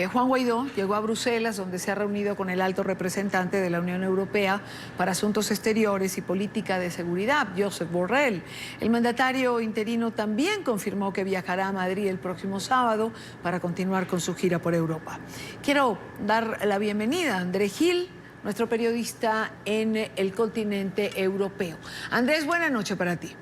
Juan Guaidó llegó a Bruselas, donde se ha reunido con el alto representante de la Unión Europea para Asuntos Exteriores y Política de Seguridad, Josep Borrell. El mandatario interino también confirmó que viajará a Madrid el próximo sábado para continuar con su gira por Europa. Quiero dar la bienvenida a Andrés Gil, nuestro periodista en el continente europeo. Andrés, buena noche para ti.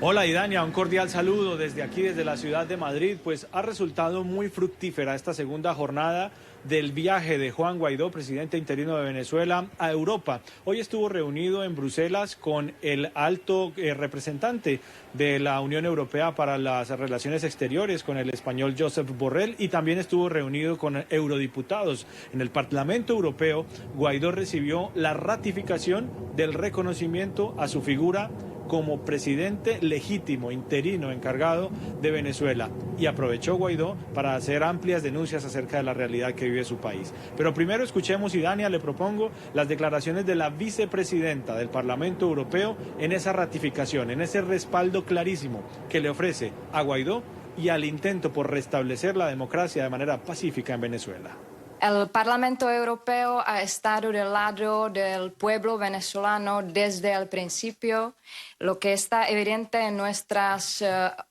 Hola Idania, un cordial saludo desde aquí, desde la ciudad de Madrid. Pues ha resultado muy fructífera esta segunda jornada del viaje de Juan Guaidó, presidente interino de Venezuela, a Europa. Hoy estuvo reunido en Bruselas con el alto representante de la Unión Europea para las Relaciones Exteriores, con el español Josep Borrell, y también estuvo reunido con eurodiputados. En el Parlamento Europeo, Guaidó recibió la ratificación del reconocimiento a su figura como presidente legítimo, interino, encargado de Venezuela, y aprovechó Guaidó para hacer amplias denuncias acerca de la realidad que vive su país. Pero primero escuchemos, y Dania, le propongo las declaraciones de la vicepresidenta del Parlamento Europeo en esa ratificación, en ese respaldo clarísimo que le ofrece a Guaidó y al intento por restablecer la democracia de manera pacífica en Venezuela. El Parlamento Europeo ha estado del lado del pueblo venezolano desde el principio, lo que está evidente en nuestras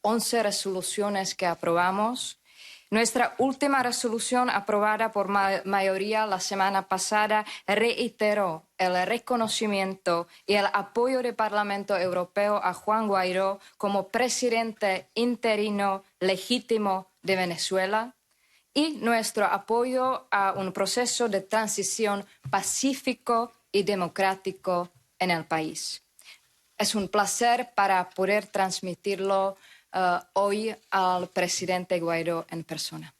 11 resoluciones que aprobamos. Nuestra última resolución, aprobada por mayoría la semana pasada, reiteró el reconocimiento y el apoyo del Parlamento Europeo a Juan Guaidó como presidente interino legítimo de Venezuela, y nuestro apoyo a un proceso de transición pacífico y democrático en el país. Es un placer para poder transmitirlo hoy al presidente Guaidó en persona.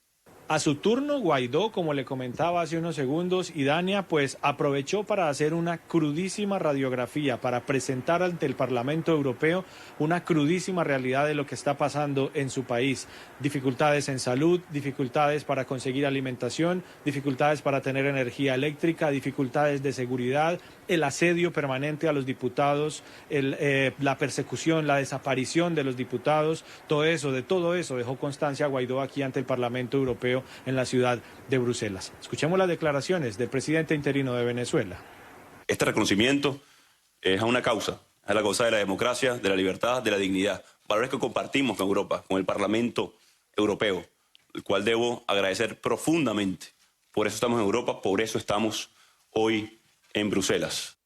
A su turno, Guaidó, como le comentaba hace unos segundos, y Dania, pues aprovechó para hacer una crudísima radiografía, para presentar ante el Parlamento Europeo una crudísima realidad de lo que está pasando en su país. Dificultades en salud, dificultades para conseguir alimentación, dificultades para tener energía eléctrica, dificultades de seguridad, el asedio permanente a los diputados, la persecución, la desaparición de los diputados, de todo eso dejó constancia Guaidó aquí ante el Parlamento Europeo en la ciudad de Bruselas. Escuchemos las declaraciones del presidente interino de Venezuela. Este reconocimiento es a una causa, es la causa de la democracia, de la libertad, de la dignidad, valores que compartimos con Europa, con el Parlamento Europeo, el cual debo agradecer profundamente. Por eso estamos en Europa, por eso estamos hoy en Bruselas.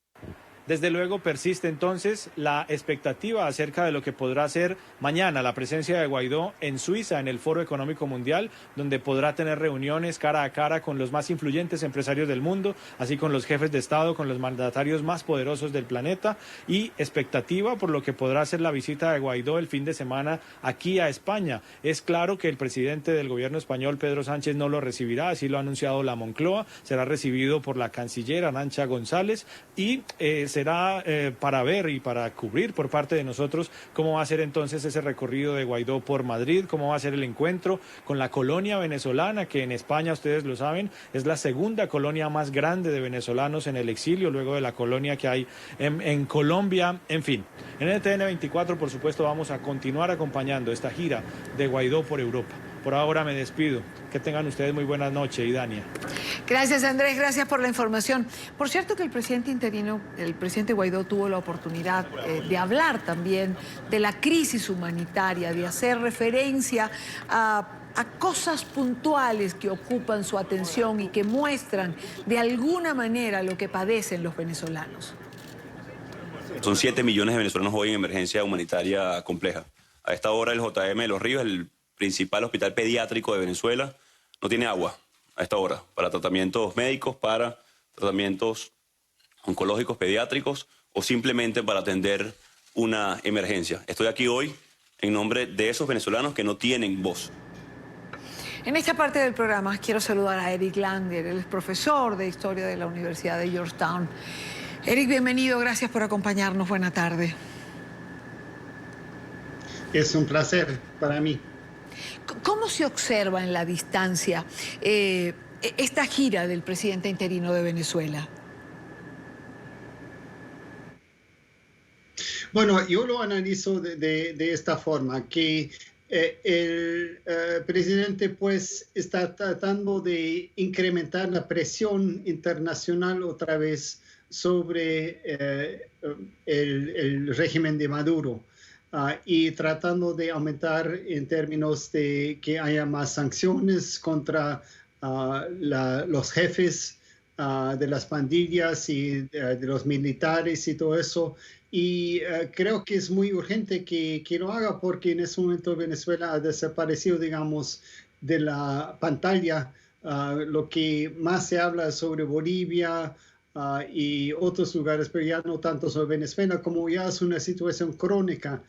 Desde luego persiste entonces la expectativa acerca de lo que podrá ser mañana la presencia de Guaidó en Suiza, en el Foro Económico Mundial, donde podrá tener reuniones cara a cara con los más influyentes empresarios del mundo, así con los jefes de Estado, con los mandatarios más poderosos del planeta, y expectativa por lo que podrá ser la visita de Guaidó el fin de semana aquí a España. Es claro que el presidente del gobierno español, Pedro Sánchez, no lo recibirá, así lo ha anunciado la Moncloa, será recibido por la canciller Arantxa González, y será para ver y para cubrir por parte de nosotros cómo va a ser entonces ese recorrido de Guaidó por Madrid, cómo va a ser el encuentro con la colonia venezolana, que en España, ustedes lo saben, es la segunda colonia más grande de venezolanos en el exilio, luego de la colonia que hay en Colombia. En fin, en NTN 24, por supuesto, vamos a continuar acompañando esta gira de Guaidó por Europa. Por ahora me despido. Que tengan ustedes muy buenas noches, y Dania. Gracias, Andrés, gracias por la información. Por cierto que el presidente interino, el presidente Guaidó, tuvo la oportunidad de hablar también de la crisis humanitaria, de hacer referencia a cosas puntuales que ocupan su atención y que muestran de alguna manera lo que padecen los venezolanos. Son 7 millones de venezolanos hoy en emergencia humanitaria compleja. A esta hora el JM de Los Ríos, el principal hospital pediátrico de Venezuela, no tiene agua a esta hora para tratamientos médicos, para tratamientos oncológicos pediátricos o simplemente para atender una emergencia. Estoy aquí hoy en nombre de esos venezolanos que no tienen voz. En esta parte del programa quiero saludar a Eric Langer, él es profesor de Historia de la Universidad de Georgetown. Eric, bienvenido, gracias por acompañarnos, buena tarde. Es un placer para mí. ¿Cómo se observa en la distancia esta gira del presidente interino de Venezuela? Bueno, yo lo analizo de esta forma, que El presidente pues está tratando de incrementar la presión internacional otra vez sobre el régimen de Maduro y tratando de aumentar en términos de que haya más sanciones contra los jefes de las pandillas y de los militares y todo eso. Y creo que es muy urgente que lo haga porque en ese momento Venezuela ha desaparecido, digamos, de la pantalla. Lo que más se habla sobre Bolivia y otros lugares, pero ya no tanto sobre Venezuela, como ya es una situación crónica.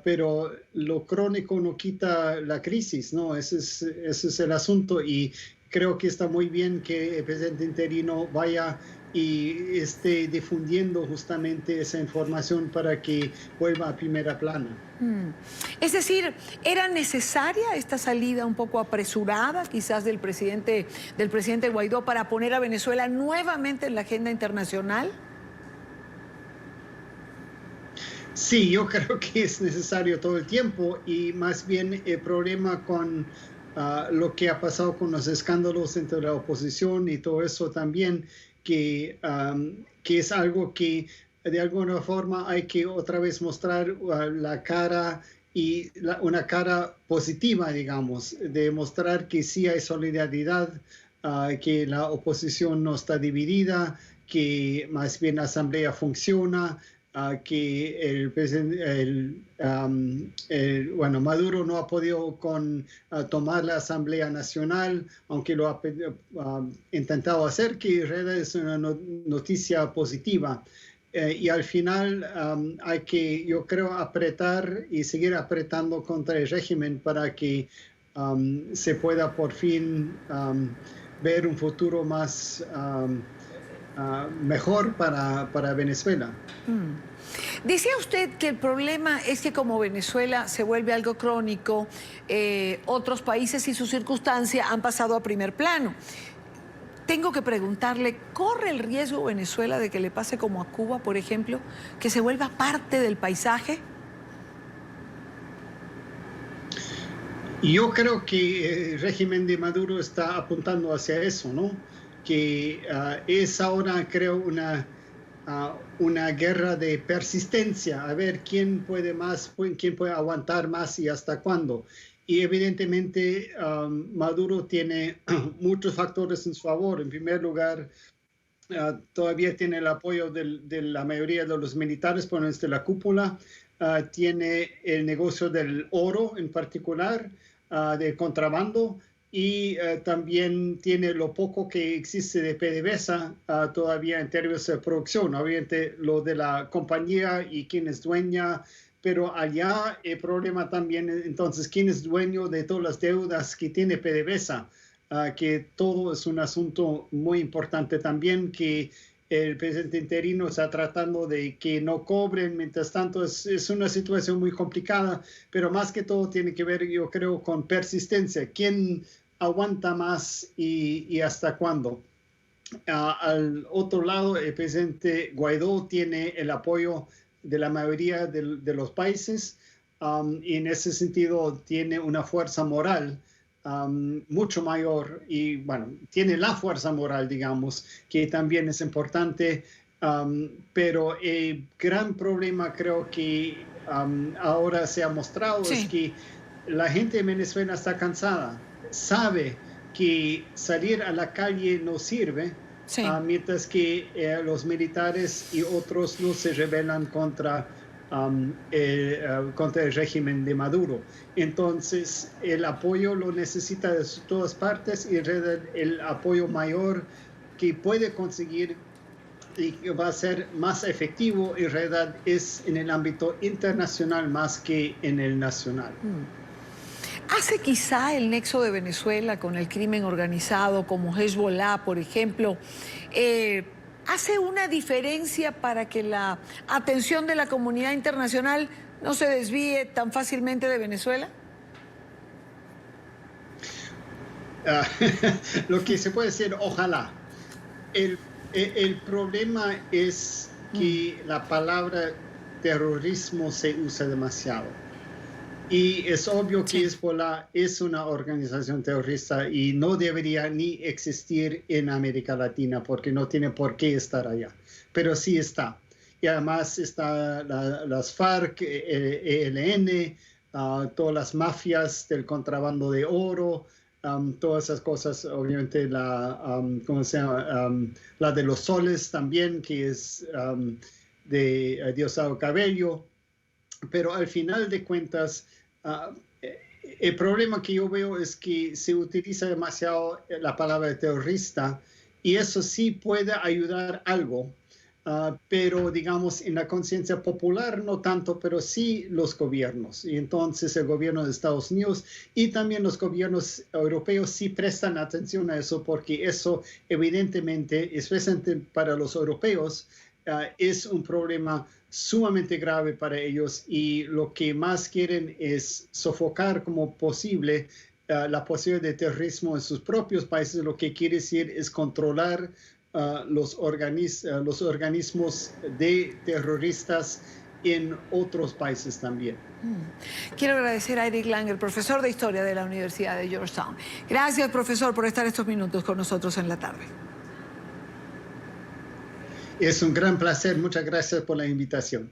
Pero lo crónico no quita la crisis, ¿no? Ese es el asunto y creo que está muy bien que el presidente interino vaya y esté difundiendo justamente esa información para que vuelva a primera plana. Es decir, ¿era necesaria esta salida un poco apresurada quizás del presidente Guaidó para poner a Venezuela nuevamente en la agenda internacional? Sí, yo creo que es necesario todo el tiempo y más bien el problema con lo que ha pasado con los escándalos entre la oposición y todo eso también, que es algo que de alguna forma hay que otra vez mostrar la cara y una cara positiva, digamos, de mostrar que sí hay solidaridad, que la oposición no está dividida, que más bien la asamblea funciona, que Maduro no ha podido tomar la Asamblea Nacional, aunque lo ha intentado hacer, que en realidad es una noticia positiva. Y al final hay que, yo creo, apretar y seguir apretando contra el régimen para que se pueda por fin ver un futuro más mejor para Venezuela. Decía usted que el problema es que como Venezuela se vuelve algo crónico, otros países y su circunstancia han pasado a primer plano. Tengo que preguntarle, ¿corre el riesgo Venezuela de que le pase como a Cuba, por ejemplo, que se vuelva parte del paisaje? Yo creo que el régimen de Maduro está apuntando hacia eso, ¿no? Que es ahora, creo, una guerra de persistencia, a ver quién puede más, quién puede aguantar más y hasta cuándo. Y evidentemente Maduro tiene muchos factores en su favor. En primer lugar, todavía tiene el apoyo de la mayoría de los militares, por ejemplo, de la cúpula. Tiene el negocio del oro en particular, de contrabando. Y también tiene lo poco que existe de PDVSA todavía en términos de producción. Obviamente lo de la compañía y quién es dueña, pero allá el problema también, entonces, quién es dueño de todas las deudas que tiene PDVSA, que todo es un asunto muy importante también, que el presidente interino está tratando de que no cobren. Mientras tanto, es una situación muy complicada, pero más que todo tiene que ver, yo creo, con persistencia. ¿Quién aguanta más y hasta cuándo? Al otro lado, el presidente Guaidó tiene el apoyo de la mayoría de los países y en ese sentido tiene una fuerza moral mucho mayor y, bueno, tiene la fuerza moral, digamos, que también es importante, pero el gran problema creo que ahora se ha mostrado es que la gente de Venezuela está cansada, sabe que salir a la calle no sirve, mientras que los militares y otros no se rebelan contra el régimen de Maduro. Entonces, el apoyo lo necesita de todas partes y el apoyo mayor que puede conseguir y que va a ser más efectivo, en realidad, es en el ámbito internacional más que en el nacional. ¿Hace quizá el nexo de Venezuela con el crimen organizado, como Hezbollah, por ejemplo, hace una diferencia para que la atención de la comunidad internacional no se desvíe tan fácilmente de Venezuela? Lo que se puede decir, ojalá. El problema es que la palabra terrorismo se usa demasiado. Y es obvio que Hezbollah es una organización terrorista y no debería ni existir en América Latina porque no tiene por qué estar allá. Pero sí está. Y además está las FARC, ELN, todas las mafias del contrabando de oro, todas esas cosas, obviamente ¿cómo se llama? La de los soles también, que es de Diosdado Cabello. Pero al final de cuentas, el problema que yo veo es que se utiliza demasiado la palabra terrorista y eso sí puede ayudar algo, pero digamos en la conciencia popular no tanto, pero sí los gobiernos. Y entonces el gobierno de Estados Unidos y también los gobiernos europeos sí prestan atención a eso porque eso evidentemente, especialmente para los europeos, es un problema sumamente grave para ellos y lo que más quieren es sofocar como posible la posibilidad de terrorismo en sus propios países. Lo que quiere decir es controlar los organismos de terroristas en otros países también. Quiero agradecer a Eric Langer, profesor de Historia de la Universidad de Georgetown. Gracias, profesor, por estar estos minutos con nosotros en la tarde. Es un gran placer. Muchas gracias por la invitación.